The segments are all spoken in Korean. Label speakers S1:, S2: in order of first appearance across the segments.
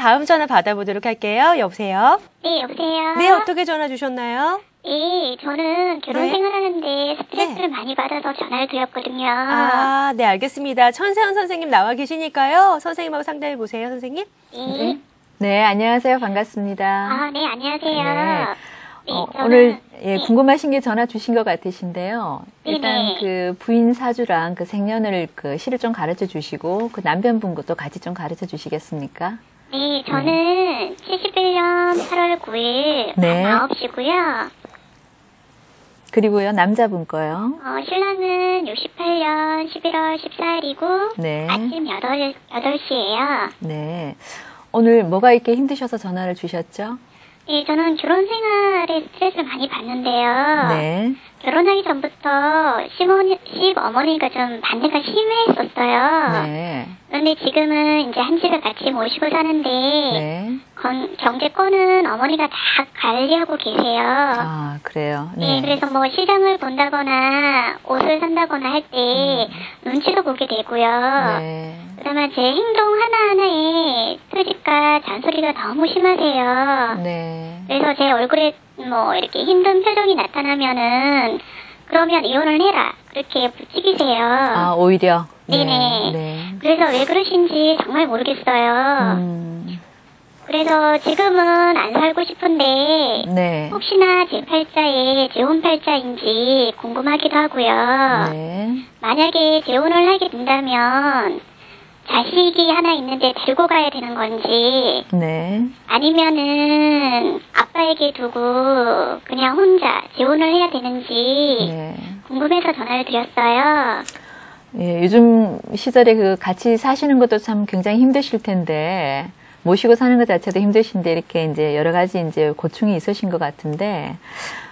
S1: 다음 전화 받아보도록 할게요. 여보세요?
S2: 네, 여보세요?
S1: 네, 어떻게 전화 주셨나요?
S2: 네, 저는 결혼
S1: 네.
S2: 생활하는데 스트레스를 많이 받아서 전화를 드렸거든요.
S1: 아, 네, 알겠습니다. 천세연 선생님 나와 계시니까요. 선생님하고 상담해 보세요, 선생님.
S2: 네.
S3: 네, 안녕하세요. 반갑습니다.
S2: 아, 네, 안녕하세요.
S3: 네.
S2: 네,
S3: 오늘
S2: 네.
S3: 궁금하신 게 전화 주신 것 같으신데요. 일단
S2: 네네.
S3: 그 부인 사주랑 그 생년을 그 시를 좀 가르쳐 주시고 그 남편분 것도 같이 좀 가르쳐 주시겠습니까?
S2: 네, 저는 71년 8월 9일
S3: 네.
S2: 밤 9시고요.
S3: 그리고요, 남자분 거요.
S2: 신랑은 68년 11월 14일이고
S3: 네.
S2: 아침 8시예요.
S3: 네. 오늘 뭐가 이렇게 힘드셔서 전화를 주셨죠?
S2: 네, 저는 결혼 생활에 스트레스를 많이 받는데요.
S3: 네.
S2: 결혼하기 전부터 시어머니가 좀 반대가 심했었어요.
S3: 네.
S2: 그런데 지금은 이제 한 집에 같이 모시고 사는데
S3: 네.
S2: 경제권은 어머니가 다 관리하고 계세요.
S3: 아, 그래요.
S2: 네,
S3: 네.
S2: 그래서 뭐 시장을 본다거나 옷을 산다거나 할 때 눈치도 보게 되고요.
S3: 네.
S2: 그다음에 제 행동 하나하나에 트집과 잔소리가 너무 심하세요.
S3: 네.
S2: 그래서 제 얼굴에 뭐 이렇게 힘든 표정이 나타나면은 그러면 이혼을 해라 그렇게 부추기세요.
S3: 아, 오히려.
S2: 네네.
S3: 네.
S2: 그래서 왜 그러신지 정말 모르겠어요. 그래서 지금은 안 살고 싶은데
S3: 네.
S2: 혹시나 제 팔자에 재혼팔자인지 궁금하기도 하고요.
S3: 네.
S2: 만약에 재혼을 하게 된다면 자식이 하나 있는데 데리고 가야 되는 건지
S3: 네.
S2: 아니면은 아빠에게 두고 그냥 혼자 재혼을 해야 되는지
S3: 네.
S2: 궁금해서 전화를 드렸어요.
S3: 예, 요즘 시절에 그 같이 사시는 것도 참 굉장히 힘드실 텐데, 모시고 사는 것 자체도 힘드신데, 이렇게 이제 여러 가지 이제 고충이 있으신 것 같은데,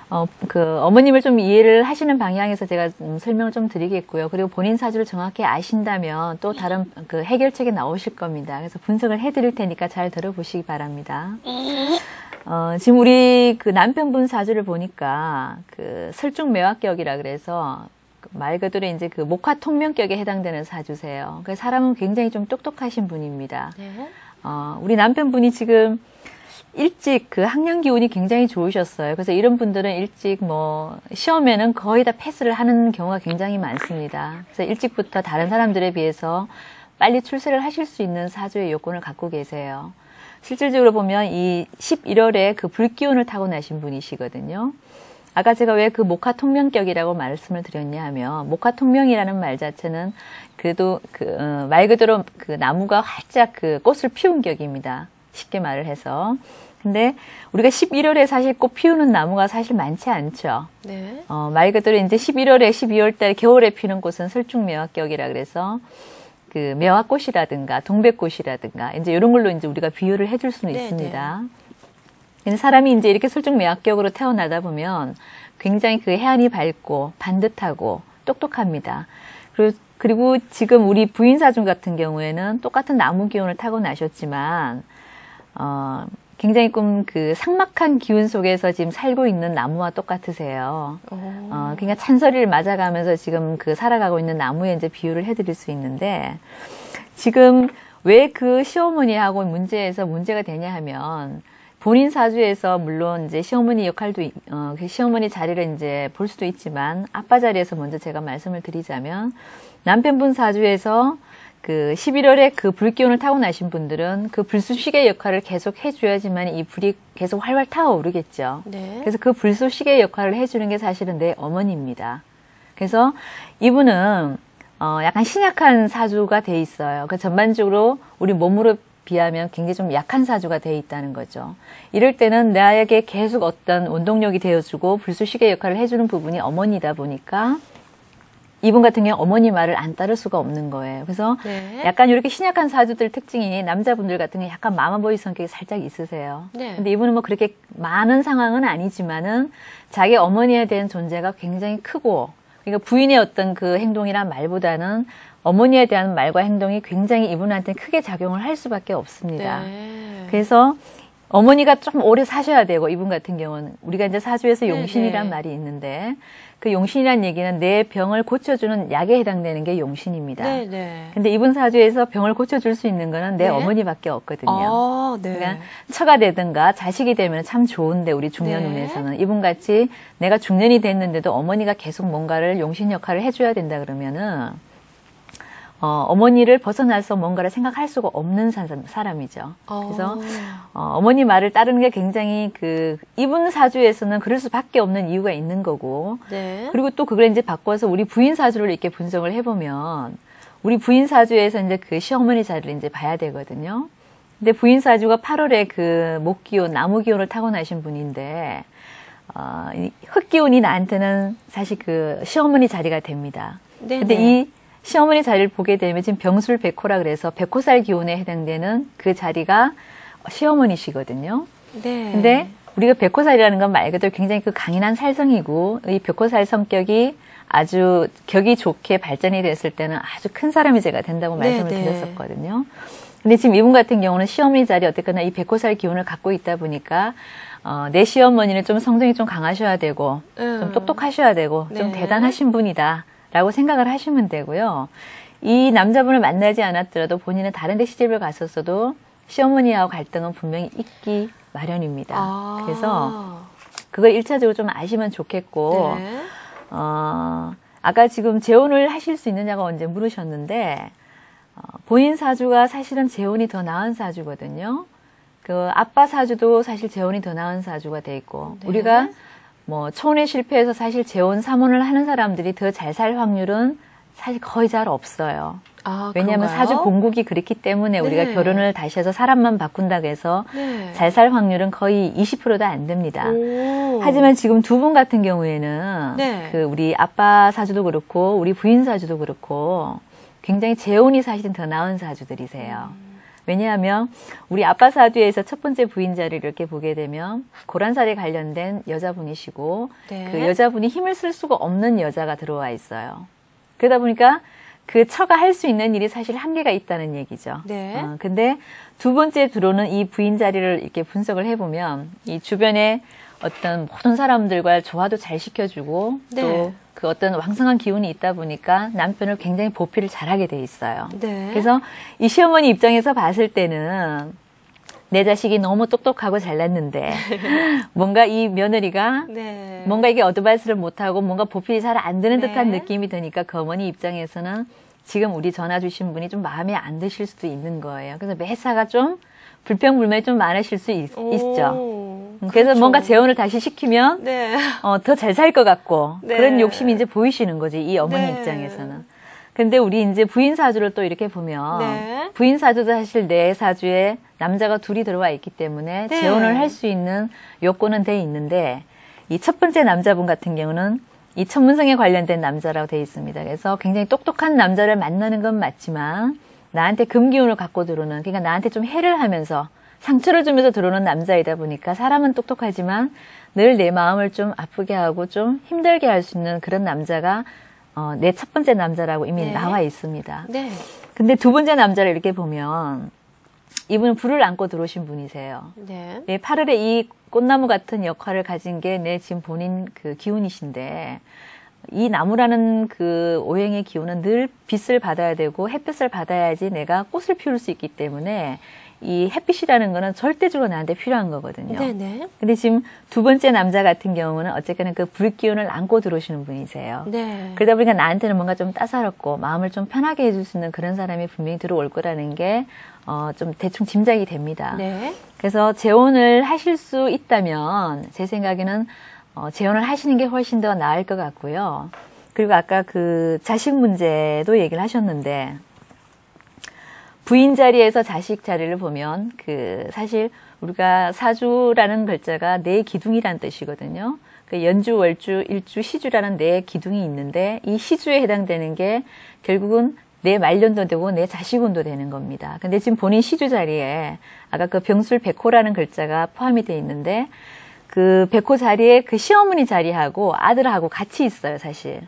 S3: 어머님을 좀 이해를 하시는 방향에서 제가 설명을 좀 드리겠고요. 그리고 본인 사주를 정확히 아신다면 또 다른 그 해결책이 나오실 겁니다. 그래서 분석을 해드릴 테니까 잘 들어보시기 바랍니다.
S2: 네.
S3: 지금 우리 그 남편분 사주를 보니까 그 설중매화격이라 그래서 말 그대로 이제 그 목화통명격에 해당되는 사주세요. 그 사람은 굉장히 좀 똑똑하신 분입니다.
S1: 네.
S3: 우리 남편분이 지금 일찍 그 학년 기운이 굉장히 좋으셨어요. 그래서 이런 분들은 일찍 뭐 시험에는 거의 다 패스를 하는 경우가 굉장히 많습니다. 그래서 일찍부터 다른 사람들에 비해서 빨리 출세를 하실 수 있는 사주의 요건을 갖고 계세요. 실질적으로 보면 이 11월에 그 불기운을 타고나신 분이시거든요. 아까 제가 왜 그 목화통명격이라고 말씀을 드렸냐 하면, 목화통명이라는 말 자체는 그래도 말 그대로 그 나무가 활짝 그 꽃을 피운 격입니다. 쉽게 말을 해서. 근데 우리가 11월에 사실 꽃 피우는 나무가 사실 많지 않죠.
S1: 네.
S3: 말 그대로 이제 11월에 12월 달에 겨울에 피는 꽃은 설중매화격이라 그래서 그 매화꽃이라든가 동백꽃이라든가 이제 이런 걸로 이제 우리가 비유를 해줄 수는
S1: 네,
S3: 있습니다. 사람이 이제 이렇게 설중매화격으로 태어나다 보면 굉장히 그 해안이 밝고 반듯하고 똑똑합니다. 그리고 지금 우리 부인 사주 같은 경우에는 똑같은 나무 기운을 타고나셨지만 굉장히 그 삭막한 기운 속에서 지금 살고 있는 나무와 똑같으세요. 그러니까 찬서리를 맞아가면서 지금 그 살아가고 있는 나무에 이제 비유를 해드릴 수 있는데, 지금 왜 그 시어머니하고 문제가 되냐 하면, 본인 사주에서 물론 이제 시어머니 역할도 그 시어머니 자리를 이제 볼 수도 있지만, 아빠 자리에서 먼저 제가 말씀을 드리자면, 남편분 사주에서 그 11월에 그 불기운을 타고나신 분들은 그 불쏘시개 역할을 계속 해줘야지만 이 불이 계속 활활 타오르겠죠.
S1: 네.
S3: 그래서 그 불쏘시개 역할을 해주는 게 사실은 내 어머니입니다. 그래서 이분은 약간 신약한 사주가 돼 있어요. 그 전반적으로 우리 몸으로 비하면 굉장히 좀 약한 사주가 돼 있다는 거죠. 이럴 때는 나에게 계속 어떤 원동력이 되어주고 불쏘시개 역할을 해주는 부분이 어머니다 보니까 이분 같은 경우 어머니 말을 안 따를 수가 없는 거예요. 그래서
S1: 네.
S3: 약간 이렇게 신약한 사주들 특징이 남자분들 같은 경우 약간 마마보이 성격이 살짝 있으세요.
S1: 네.
S3: 근데 이분은 뭐 그렇게 많은 상황은 아니지만은 자기 어머니에 대한 존재가 굉장히 크고, 그러니까 부인의 어떤 그 행동이란 말보다는 어머니에 대한 말과 행동이 굉장히 이분한테 크게 작용을 할 수밖에 없습니다.
S1: 네.
S3: 그래서 어머니가 좀 오래 사셔야 되고, 이분 같은 경우는 우리가 이제 사주에서 용신이란
S1: 네네.
S3: 말이 있는데, 그 용신이란 얘기는 내 병을 고쳐주는 약에 해당되는 게 용신입니다.
S1: 네네.
S3: 근데 이분 사주에서 병을 고쳐줄 수 있는 거는 내
S1: 네.
S3: 어머니밖에 없거든요.
S1: 아, 네.
S3: 그러니까 처가 되든가 자식이 되면 참 좋은데, 우리 중년운에서는
S1: 네.
S3: 이분같이 내가 중년이 됐는데도 어머니가 계속 뭔가를 용신 역할을 해줘야 된다 그러면은 어머니를 벗어나서 뭔가를 생각할 수가 없는 사람이죠. 그래서 어머니 말을 따르는 게 굉장히 이분 사주에서는 그럴 수밖에 없는 이유가 있는 거고,
S1: 네.
S3: 그리고 또 그걸 이제 바꿔서 우리 부인 사주를 이렇게 분석을 해보면, 우리 부인 사주에서 이제 그 시어머니 자리를 이제 봐야 되거든요. 근데 부인 사주가 8월에 그 목기운, 나무기운을 타고나신 분인데, 흙기운이 나한테는 사실 그 시어머니 자리가 됩니다.
S1: 네네.
S3: 근데 이 시어머니 자리를 보게 되면 지금 병술 백호라 그래서 백호살 기운에 해당되는 그 자리가 시어머니시거든요.
S1: 네.
S3: 근데 우리가 백호살이라는 건 말 그대로 굉장히 그 강인한 살성이고, 이 백호살 성격이 아주 격이 좋게 발전이 됐을 때는 아주 큰 사람이 제가 된다고 말씀을
S1: 네.
S3: 드렸었거든요. 근데 지금 이분 같은 경우는 시어머니 자리 어쨌거나 이 백호살 기운을 갖고 있다 보니까 내 시어머니는 좀 성정이 좀 강하셔야 되고 좀 똑똑하셔야 되고 좀
S1: 네.
S3: 대단하신 분이다 라고 생각을 하시면 되고요. 이 남자분을 만나지 않았더라도 본인은 다른 데 시집을 갔었어도 시어머니하고 갈등은 분명히 있기 마련입니다. 그래서 그걸 1차적으로 좀 아시면 좋겠고,
S1: 네.
S3: 아까 지금 재혼을 하실 수 있느냐고 언제 물으셨는데, 본인 사주가 사실은 재혼이 더 나은 사주거든요. 그 아빠 사주도 사실 재혼이 더 나은 사주가 돼 있고,
S1: 네.
S3: 우리가 뭐 초혼에 실패해서 사실 재혼, 삼혼을 하는 사람들이 더 잘 살 확률은 사실 거의 잘 없어요. 왜냐하면
S1: 그런가요?
S3: 사주 본국이 그렇기 때문에 우리가
S1: 네.
S3: 결혼을 다시 해서 사람만 바꾼다고 해서
S1: 네.
S3: 잘 살 확률은 거의 20%도 안 됩니다.
S1: 오.
S3: 하지만 지금 두 분 같은 경우에는
S1: 네.
S3: 그 우리 아빠 사주도 그렇고 우리 부인 사주도 그렇고 굉장히 재혼이 사실은 더 나은 사주들이세요. 왜냐하면 우리 아빠 사주에서 첫 번째 부인 자리를 이렇게 보게 되면 고란살에 관련된 여자분이시고,
S1: 네.
S3: 그 여자분이 힘을 쓸 수가 없는 여자가 들어와 있어요. 그러다 보니까 그 처가 할 수 있는 일이 사실 한계가 있다는 얘기죠.
S1: 네.
S3: 근데 두 번째 들어오는 이 부인 자리를 이렇게 분석을 해보면 이 주변에 어떤 모든 사람들과 조화도 잘 시켜주고,
S1: 네.
S3: 또 그 어떤 왕성한 기운이 있다 보니까 남편을 굉장히 보필을 잘하게 돼 있어요.
S1: 네.
S3: 그래서 이 시어머니 입장에서 봤을 때는 내 자식이 너무 똑똑하고 잘났는데 뭔가 이 며느리가
S1: 네.
S3: 뭔가 이게 어드바이스를 못하고 뭔가 보필이 잘 안 되는
S1: 네.
S3: 듯한 느낌이 드니까 그 어머니 입장에서는 지금 우리 전화 주신 분이 좀 마음에 안 드실 수도 있는 거예요. 그래서 매사가 좀 불평불만이 좀 많으실 수 있죠. 그래서
S1: 그렇죠.
S3: 뭔가 재혼을 다시 시키면
S1: 네.
S3: 더 잘 살 것 같고
S1: 네.
S3: 그런 욕심이 이제 보이시는 거지, 이 어머니
S1: 네.
S3: 입장에서는. 근데 우리 이제 부인 사주를 또 이렇게 보면
S1: 네.
S3: 부인 사주도 사실 내 사주에 남자가 둘이 들어와 있기 때문에
S1: 네.
S3: 재혼을 할 수 있는 요건은 돼 있는데, 이 첫 번째 남자분 같은 경우는 이 천문성에 관련된 남자라고 돼 있습니다. 그래서 굉장히 똑똑한 남자를 만나는 건 맞지만 나한테 금기운을 갖고 들어오는, 그러니까 나한테 좀 해를 하면서 상처를 주면서 들어오는 남자이다 보니까 사람은 똑똑하지만 늘 내 마음을 좀 아프게 하고 좀 힘들게 할 수 있는 그런 남자가 내 첫 번째 남자라고 이미
S1: 네.
S3: 나와 있습니다.
S1: 네.
S3: 근데 두 번째 남자를 이렇게 보면 이분은 불을 안고 들어오신 분이세요.
S1: 네.
S3: 8월에 이 꽃나무 같은 역할을 가진 게 내 지금 본인 그 기운이신데, 이 나무라는 그 오행의 기운은 늘 빛을 받아야 되고 햇빛을 받아야지 내가 꽃을 피울 수 있기 때문에 이 햇빛이라는 거는 절대적으로 나한테 필요한 거거든요.
S1: 네네.
S3: 근데 지금 두 번째 남자 같은 경우는 어쨌거나 그 불기운을 안고 들어오시는 분이세요.
S1: 네.
S3: 그러다 보니까 나한테는 뭔가 좀 따사롭고 마음을 좀 편하게 해줄 수 있는 그런 사람이 분명히 들어올 거라는 게 좀 대충 짐작이 됩니다.
S1: 네.
S3: 그래서 재혼을 하실 수 있다면 제 생각에는 재혼을 하시는 게 훨씬 더 나을 것 같고요. 그리고 아까 그 자식 문제도 얘기를 하셨는데, 부인 자리에서 자식 자리를 보면 그 사실 우리가 사주라는 글자가 내 기둥이란 뜻이거든요. 그 연주, 월주, 일주, 시주라는 내 기둥이 있는데 이 시주에 해당되는 게 결국은 내 말년도 되고 내 자식운도 되는 겁니다. 근데 지금 본인 시주 자리에 아까 그 병술 백호라는 글자가 포함이 되어 있는데 그 백호 자리에 그 시어머니 자리하고 아들하고 같이 있어요, 사실.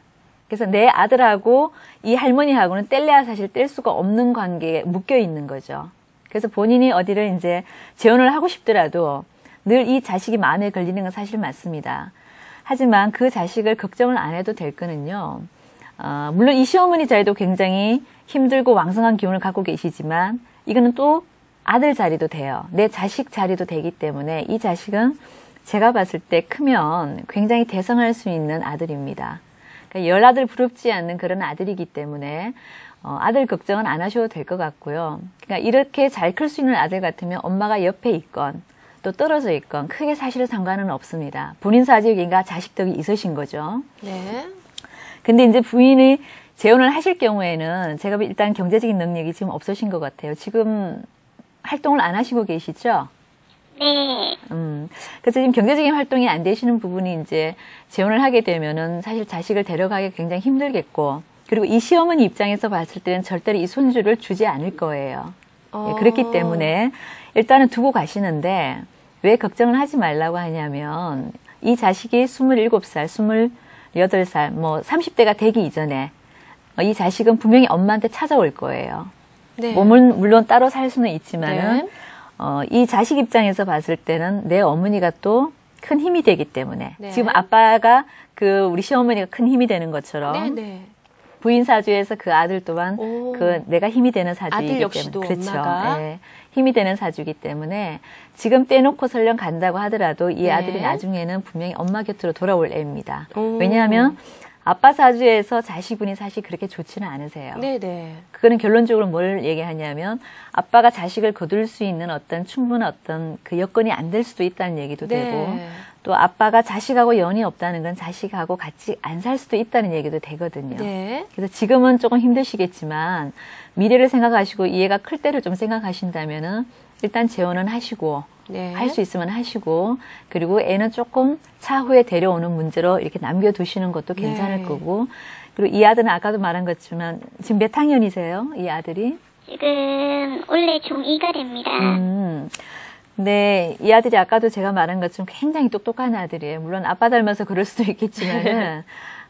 S3: 그래서 내 아들하고 이 할머니하고는 뗄래야 사실 뗄 수가 없는 관계에 묶여 있는 거죠. 그래서 본인이 어디를 이제 재혼을 하고 싶더라도 늘 이 자식이 마음에 걸리는 건 사실 맞습니다. 하지만 그 자식을 걱정을 안 해도 될 거는요. 물론 이 시어머니 자리도 굉장히 힘들고 왕성한 기운을 갖고 계시지만 이거는 또 아들 자리도 돼요. 내 자식 자리도 되기 때문에 이 자식은 제가 봤을 때 크면 굉장히 대성할 수 있는 아들입니다. 그러니까 열아들 부럽지 않는 그런 아들이기 때문에 아들 걱정은 안 하셔도 될 것 같고요. 그러니까 이렇게 잘 클 수 있는 아들 같으면 엄마가 옆에 있건 또 떨어져 있건 크게 사실 상관은 없습니다. 본인 사직인가 자식 덕이 있으신 거죠.
S1: 네.
S3: 근데 이제 부인이 재혼을 하실 경우에는 제가 일단 경제적인 능력이 지금 없으신 것 같아요. 지금 활동을 안 하시고 계시죠?
S2: 네.
S3: 그래서 지금 경제적인 활동이 안 되시는 부분이 이제 재혼을 하게 되면은 사실 자식을 데려가기 굉장히 힘들겠고, 그리고 이 시어머니 입장에서 봤을 때는 절대로 이 손주를 주지 않을 거예요. 예, 그렇기 때문에 일단은 두고 가시는데 왜 걱정을 하지 말라고 하냐면 이 자식이 27살, 28살, 뭐 30대가 되기 이전에 이 자식은 분명히 엄마한테 찾아올 거예요.
S1: 네.
S3: 몸은 물론 따로 살 수는 있지만은
S1: 네.
S3: 이 자식 입장에서 봤을 때는 내 어머니가 또 큰 힘이 되기 때문에
S1: 네.
S3: 지금 아빠가 우리 시어머니가 큰 힘이 되는 것처럼
S1: 네, 네.
S3: 부인 사주에서 그 아들 또한
S1: 오.
S3: 내가 힘이 되는 사주이기
S1: 아들 역시도
S3: 때문에 그렇죠.
S1: 엄마가.
S3: 예, 힘이 되는 사주이기 때문에 지금 떼놓고 설령 간다고 하더라도 이
S1: 네.
S3: 아들이 나중에는 분명히 엄마 곁으로 돌아올 애입니다.
S1: 오.
S3: 왜냐하면 아빠 사주에서 자식분이 사실 그렇게 좋지는 않으세요.
S1: 네네.
S3: 그거는 결론적으로 뭘 얘기하냐면 아빠가 자식을 거둘 수 있는 어떤 충분한 어떤 그 여건이 안 될 수도 있다는 얘기도
S1: 네.
S3: 되고, 또 아빠가 자식하고 연이 없다는 건 자식하고 같이 안 살 수도 있다는 얘기도 되거든요.
S1: 네.
S3: 그래서 지금은 조금 힘드시겠지만 미래를 생각하시고 이 애가 클 때를 좀 생각하신다면은 일단 재혼은 하시고
S1: 네.
S3: 할 수 있으면 하시고, 그리고 애는 조금 차후에 데려오는 문제로 이렇게 남겨두시는 것도 괜찮을
S1: 네.
S3: 거고, 그리고 이 아들은 아까도 말한 것처럼 지금 몇 학년이세요? 이 아들이?
S2: 지금 원래 중2가 됩니다.
S3: 네, 이 아들이 아까도 제가 말한 것처럼 굉장히 똑똑한 아들이에요. 물론 아빠 닮아서 그럴 수도 있겠지만은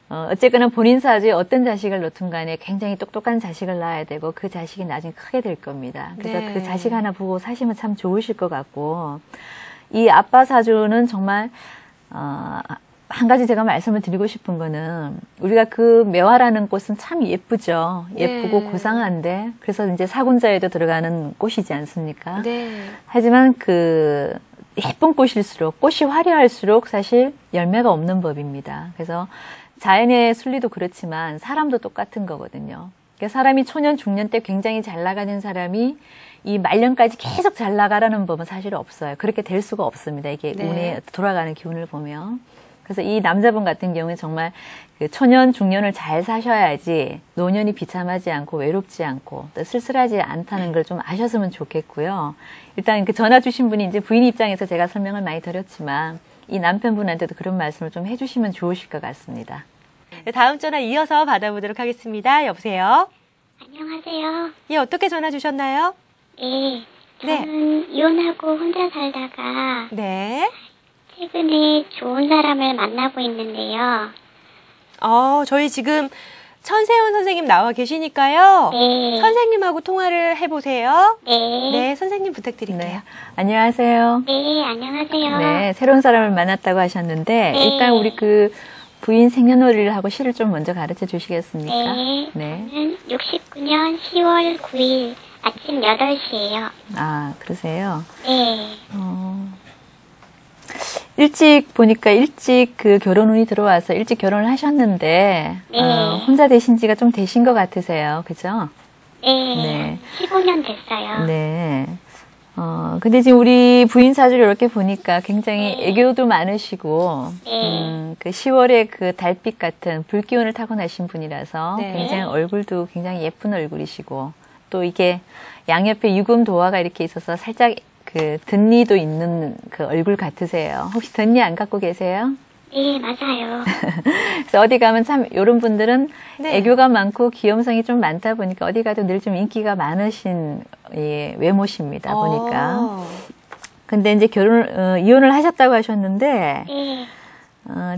S3: 어쨌거나 본인 사주에 어떤 자식을 놓든 간에 굉장히 똑똑한 자식을 낳아야 되고 그 자식이 나중에 크게 될 겁니다. 그래서
S1: 네.
S3: 그 자식 하나 보고 사시면 참 좋으실 것 같고, 이 아빠 사주는 정말 한 가지 제가 말씀을 드리고 싶은 거는 우리가 그 매화라는 꽃은 참 예쁘죠. 예쁘고
S1: 네.
S3: 고상한데 그래서 이제 사군자에도 들어가는 꽃이지 않습니까?
S1: 네.
S3: 하지만 그 예쁜 꽃일수록 꽃이 화려할수록 사실 열매가 없는 법입니다. 그래서 자연의 순리도 그렇지만 사람도 똑같은 거거든요. 그러니까 사람이 초년 중년 때 굉장히 잘 나가는 사람이 이 말년까지 계속 잘 나가라는 법은 사실 없어요. 그렇게 될 수가 없습니다. 이게
S1: 네.
S3: 운에 돌아가는 기운을 보면. 그래서 이 남자분 같은 경우에 정말 그 초년 중년을 잘 사셔야지 노년이 비참하지 않고 외롭지 않고 또 쓸쓸하지 않다는 걸 좀 아셨으면 좋겠고요. 일단 그 전화 주신 분이 이제 부인 입장에서 제가 설명을 많이 드렸지만 이 남편분한테도 그런 말씀을 좀 해주시면 좋으실 것 같습니다.
S1: 네, 다음 전화 이어서 받아보도록 하겠습니다. 여보세요?
S2: 안녕하세요.
S1: 예, 어떻게 전화 주셨나요?
S2: 네.
S1: 네.
S2: 저는 이혼하고 혼자 살다가
S1: 네.
S2: 최근에 좋은 사람을 만나고 있는데요.
S1: 저희 지금 천세훈 선생님 나와 계시니까요.
S2: 네.
S1: 선생님하고 통화를 해보세요.
S2: 네.
S1: 네, 선생님 부탁드릴게요.
S3: 안녕하세요.
S2: 네, 안녕하세요.
S3: 네, 새로운 사람을 만났다고 하셨는데
S2: 네.
S3: 일단 우리 그 부인 생년월일을 하고 시를 좀 먼저 가르쳐 주시겠습니까?
S2: 네.
S3: 네.
S2: 저는 69년 10월 9일 아침 8시예요.
S3: 아, 그러세요?
S2: 네.
S3: 일찍 보니까 일찍 그 결혼운이 들어와서 일찍 결혼을 하셨는데
S2: 네.
S3: 혼자 되신 지가 좀 되신 것 같으세요. 그죠?
S2: 네.
S3: 네.
S2: 15년 됐어요.
S3: 네. 근데 지금 우리 부인 사주를 이렇게 보니까 굉장히
S2: 네.
S3: 애교도 많으시고,
S2: 네.
S3: 그 10월에 그 달빛 같은 불기운을 타고나신 분이라서
S1: 네.
S3: 굉장히 얼굴도 굉장히 예쁜 얼굴이시고, 또 이게 양옆에 유금 도화가 이렇게 있어서 살짝 그 덧니도 있는 그 얼굴 같으세요. 혹시 덧니 안 갖고 계세요?
S2: 네, 맞아요.
S3: 그래서 어디 가면 참 이런 분들은
S1: 네.
S3: 애교가 많고 귀염성이 좀 많다 보니까 어디 가도 늘 좀 인기가 많으신 외모십니다. 보니까. 근데 이제 이혼을 하셨다고 하셨는데
S2: 네.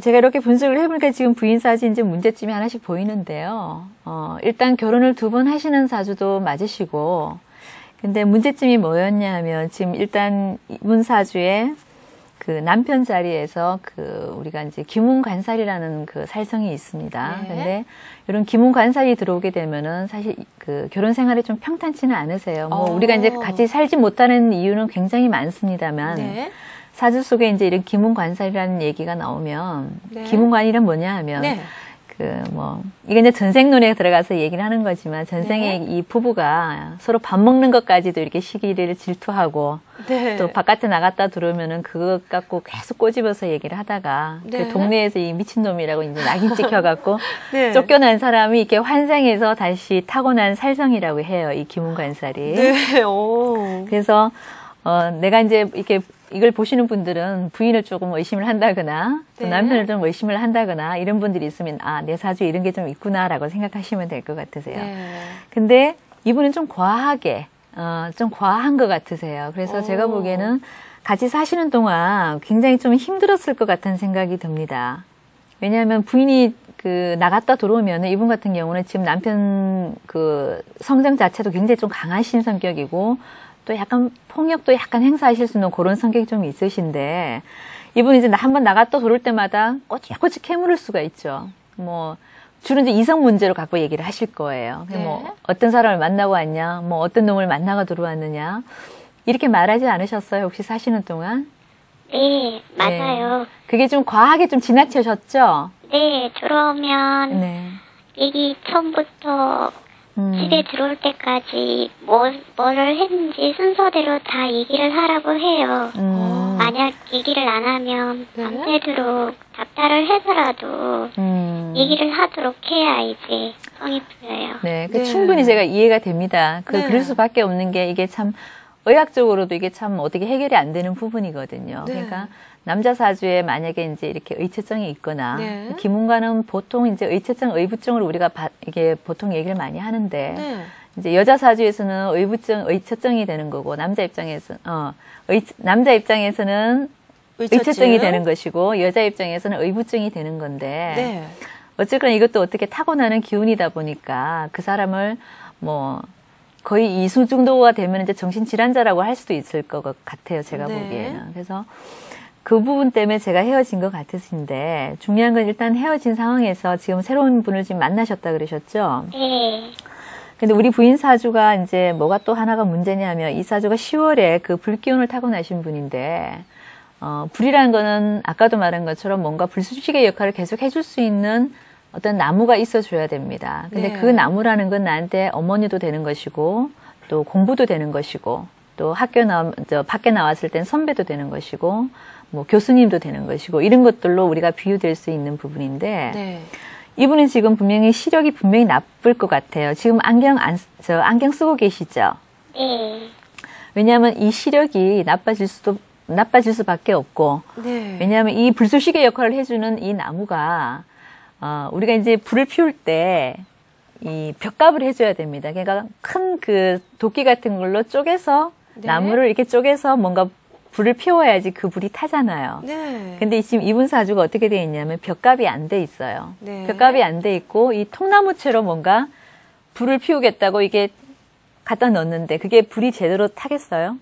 S3: 제가 이렇게 분석을 해보니까 지금 부인 사주 이제 문제점이 하나씩 보이는데요. 일단 결혼을 2번 하시는 사주도 맞으시고 근데 문제점이 뭐였냐 하면 지금 일단 이분 사주에 그 남편 자리에서 그 우리가 이제 기문관살이라는 그 살성이 있습니다.
S1: 네.
S3: 근데 이런 기문관살이 들어오게 되면은 사실 그 결혼 생활이 좀 평탄치는 않으세요. 뭐 우리가 이제 같이 살지 못하는 이유는 굉장히 많습니다만
S1: 네.
S3: 사주 속에 이제 이런 기문관살이라는 얘기가 나오면
S1: 네.
S3: 기문관이란 뭐냐 하면
S1: 네.
S3: 이게 이제 전생론에 들어가서 얘기를 하는 거지만 전생에
S1: 네.
S3: 이 부부가 서로 밥 먹는 것까지도 이렇게 시기를 질투하고
S1: 네.
S3: 또 바깥에 나갔다 들어오면은 그것 갖고 계속 꼬집어서 얘기를 하다가
S1: 네.
S3: 그 동네에서 이 미친놈이라고 이제 낙인 찍혀갖고
S1: 네.
S3: 쫓겨난 사람이 이렇게 환생해서 다시 타고난 살성이라고 해요. 이 기문관살이.
S1: 네. 오.
S3: 그래서 내가 이제 이렇게 이걸 보시는 분들은 부인을 조금 의심을 한다거나 또
S1: 네.
S3: 남편을 좀 의심을 한다거나 이런 분들이 있으면 아, 내 사주에 이런 게 좀 있구나라고 생각하시면 될 것 같으세요.
S1: 네.
S3: 근데 이분은 좀 과하게 좀 과한 것 같으세요. 그래서
S1: 오.
S3: 제가 보기에는 같이 사시는 동안 굉장히 좀 힘들었을 것 같은 생각이 듭니다. 왜냐하면 부인이 그 나갔다 들어오면 이분 같은 경우는 지금 남편 그 성장 자체도 굉장히 좀 강하신 성격이고 또 약간 폭력도 약간 행사하실 수 있는 그런 성격이 좀 있으신데 이분이 이제 한번 나갔다 들어올 때마다 꼬치꼬치 캐물을 수가 있죠. 뭐 주로 이제 이성 문제로 갖고 얘기를 하실 거예요.
S1: 네.
S3: 뭐 어떤 사람을 만나고 왔냐, 뭐 어떤 놈을 만나고 들어왔느냐 이렇게 말하지 않으셨어요? 혹시 사시는 동안?
S2: 네, 맞아요.
S3: 네. 그게 좀 과하게 좀 지나치셨죠?
S2: 네, 들어오면
S3: 네.
S2: 얘기 처음부터 집에 들어올 때까지 뭐를 했는지 순서대로 다 얘기를 하라고 해요. 만약 얘기를 안 하면
S1: 네.
S2: 밤새도록 답답을 해서라도 얘기를 하도록 해야 이제 성이 풀려요.
S3: 네,
S1: 네.
S3: 충분히 제가 이해가 됩니다.
S1: 네.
S3: 그럴 수밖에 없는 게 이게 참 의학적으로도 이게 참 어떻게 해결이 안 되는 부분이거든요.
S1: 네.
S3: 그러니까 남자 사주에 만약에 이제 이렇게 의처증이 있거나
S1: 네.
S3: 기문과는 보통 이제 의처증, 의부증으로 우리가 이게 보통 얘기를 많이 하는데
S1: 네.
S3: 이제 여자 사주에서는 의부증, 의처증이 되는 거고 남자 입장에서는 의처증이 되는 것이고 여자 입장에서는 의부증이 되는 건데
S1: 네.
S3: 어쨌거나 이것도 어떻게 타고나는 기운이다 보니까 그 사람을 뭐 거의 이수 정도가 되면 이제 정신질환자라고 할 수도 있을 것 같아요. 제가
S1: 네.
S3: 보기에는. 그래서 그 부분 때문에 제가 헤어진 것 같으신데 중요한 건 일단 헤어진 상황에서 지금 새로운 분을 지금 만나셨다 그러셨죠?
S2: 네.
S3: 근데 우리 부인 사주가 이제 뭐가 또 하나가 문제냐면 이 사주가 10월에 그 불기운을 타고나신 분인데 불이라는 거는 아까도 말한 것처럼 뭔가 불수식의 역할을 계속 해줄 수 있는 어떤 나무가 있어줘야 됩니다. 근데
S1: 네.
S3: 그 나무라는 건 나한테 어머니도 되는 것이고 또 공부도 되는 것이고 또 밖에 나왔을 땐 선배도 되는 것이고 뭐 교수님도 되는 것이고 이런 것들로 우리가 비유될 수 있는 부분인데
S1: 네.
S3: 이분은 지금 분명히 시력이 분명히 나쁠 것 같아요. 지금 안경 쓰고 계시죠?
S2: 네.
S3: 왜냐하면 이 시력이 나빠질 수밖에 없고
S1: 네.
S3: 왜냐하면 이 불쏘시개 역할을 해주는 이 나무가 우리가 이제 불을 피울 때 이 벽갑을 해줘야 됩니다. 그러니까 큰 그 도끼 같은 걸로 쪼개서
S1: 네.
S3: 나무를 이렇게 쪼개서 뭔가 불을 피워야지 그 불이 타잖아요.
S1: 네.
S3: 근데 지금 이분 사주가 어떻게 되어 있냐면 벽갑이 안 돼 있어요.
S1: 네.
S3: 벽갑이 안 돼 있고 이 통나무채로 뭔가 불을 피우겠다고 이게 갖다 넣었는데 그게 불이 제대로 타겠어요?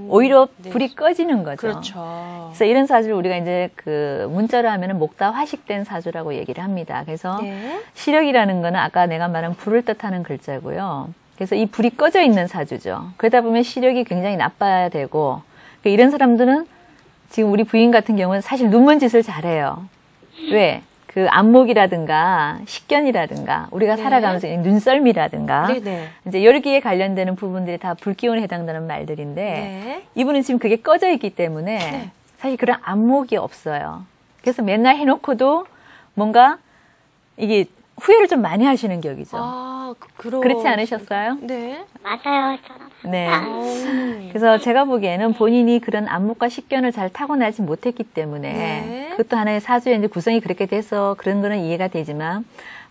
S3: 오히려
S1: 네.
S3: 불이 꺼지는 거죠.
S1: 그렇죠.
S3: 그래서 이런 사주를 우리가 이제 그 문자로 하면은 목다 화식된 사주라고 얘기를 합니다. 그래서
S1: 네.
S3: 시력이라는 거는 아까 내가 말한 불을 뜻하는 글자고요. 그래서 이 불이 꺼져 있는 사주죠. 그러다 보면 시력이 굉장히 나빠야 되고 그러니까 이런 사람들은 지금 우리 부인 같은 경우는 사실 눈먼 짓을 잘해요. 왜? 그 안목이라든가 식견이라든가 우리가
S1: 네.
S3: 살아가면서 눈썰미라든가
S1: 네네.
S3: 이제 열기에 관련되는 부분들이 다 불기운에 해당되는 말들인데
S1: 네.
S3: 이분은 지금 그게 꺼져 있기 때문에
S1: 네.
S3: 사실 그런 안목이 없어요. 그래서 맨날 해놓고도 뭔가 이게 후회를 좀 많이 하시는 격이죠. 그렇지 않으셨어요?
S1: 네.
S2: 맞아요, 저는.
S3: 네.
S1: 음.
S3: 그래서 제가 보기에는 본인이 그런 안목과 식견을 잘 타고나지 못했기 때문에
S1: 네.
S3: 그것도 하나의 사주의 이제 구성이 그렇게 돼서 그런 거는 이해가 되지만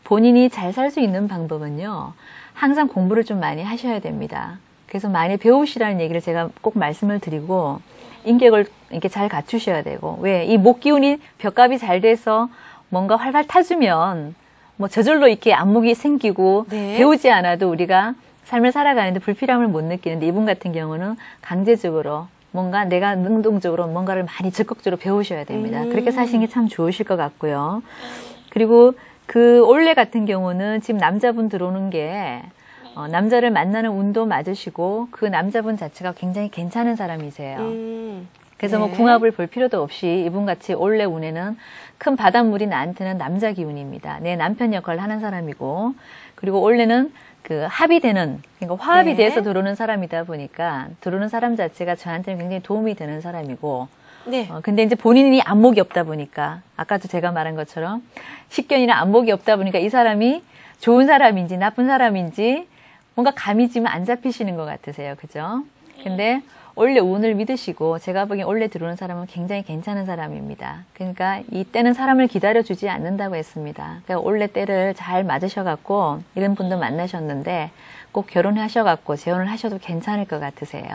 S3: 본인이 잘 살 수 있는 방법은요. 항상 공부를 좀 많이 하셔야 됩니다. 그래서 많이 배우시라는 얘기를 제가 꼭 말씀을 드리고 인격을 이렇게 잘 갖추셔야 되고 왜? 이 목 기운이 벽갑이 잘 돼서 뭔가 활발 타주면 뭐 저절로 이렇게 안목이 생기고
S1: 네.
S3: 배우지 않아도 우리가 삶을 살아가는데 불필요함을 못 느끼는데 이분 같은 경우는 강제적으로 뭔가 내가 능동적으로 뭔가를 많이 적극적으로 배우셔야 됩니다. 그렇게 사시는 게 참 좋으실 것 같고요. 그리고 그 올해 같은 경우는 지금 남자분 들어오는 게 남자를 만나는 운도 맞으시고 그 남자분 자체가 굉장히 괜찮은 사람이세요. 그래서 뭐 궁합을 볼 필요도 없이 이분같이 올해 운에는 큰 바닷물이 나한테는 남자 기운입니다. 내 남편 역할을 하는 사람이고 그리고 올해는 그 합의되는 그러니까 화합이 돼서 들어오는 사람이다 보니까 들어오는 사람 자체가 저한테는 굉장히 도움이 되는 사람이고
S1: 네.
S3: 근데 이제 본인이 안목이 없다 보니까 아까도 제가 말한 것처럼 식견이나 안목이 없다 보니까 이 사람이 좋은 사람인지 나쁜 사람인지 뭔가 감이 지금 안 잡히시는 것 같으세요. 그죠? 근데 원래 운을 믿으시고 제가 보기엔 원래 들어오는 사람은 굉장히 괜찮은 사람입니다. 그러니까 이때는 사람을 기다려주지 않는다고 했습니다. 그러니까 원래 때를 잘 맞으셔갖고 이런 분도 만나셨는데 꼭 결혼하셔갖고 재혼을 하셔도 괜찮을 것 같으세요.